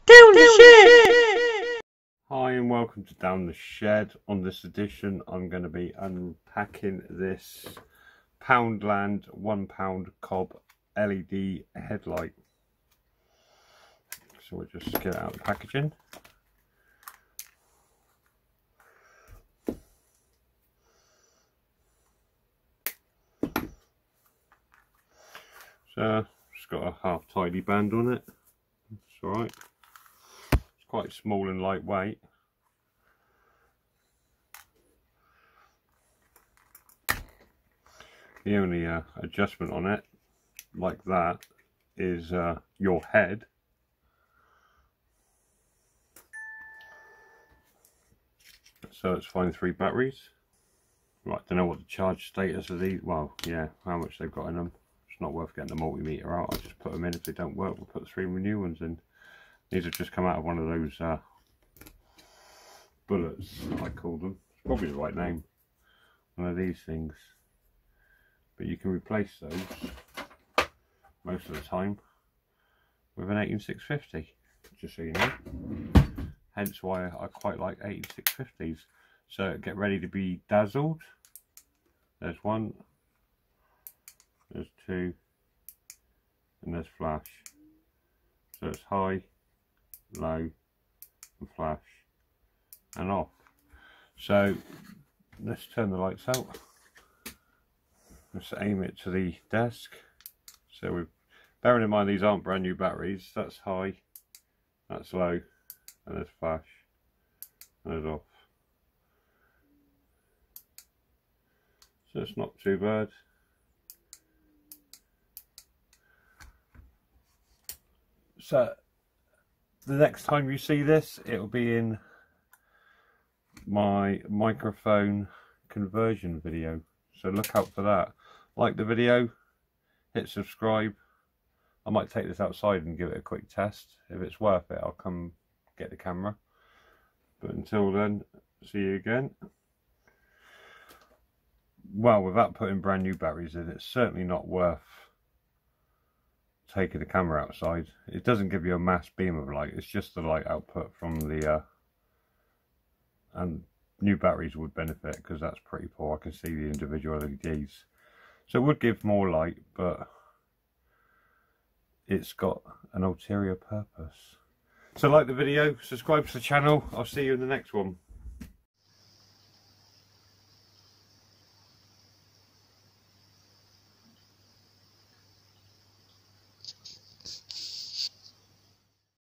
Down the Shed! Hi and welcome to Down the Shed. On this edition I'm going to be unpacking this Poundland £1 COB LED headlight. So we'll just get it out of the packaging. So it's got a half tidy band on it. It's alright. It's quite small and lightweight. The only adjustment on it, like that, is your head. So it's fine 3 batteries. Right, don't know what the charge status of these. Well, yeah, how much they've got in them. It's not worth getting the multimeter out. I'll just put them in. If they don't work, we'll put 3 new ones in. These have just come out of one of those bullets, I call them. It's probably the right name. One of these things. But you can replace those most of the time with an 18650, just so you know. Hence why I quite like 18650s. So get ready to be dazzled. There's 1, there's 2, and there's flash. So it's high, low, and flash, and off. So let's turn the lights out. Let's aim it to the desk. So we're bearing in mind these aren't brand new batteries. That's high, that's low, and there's flash, and there's off. So it's not too bad. So the next time you see this, it'll be in my microphone conversion video. So look out for that. Like the video, hit subscribe. I might take this outside and give it a quick test. If it's worth it, I'll come get the camera. But until then, see you again. Well, without putting brand new batteries in, it's certainly not worth taking the camera outside. It doesn't give you a mass beam of light. It's just the light output from the and new batteries would benefit because that's pretty poor. I can see the individual LEDs. So it would give more light, but it's got an ulterior purpose. So like the video, subscribe to the channel. I'll see you in the next one.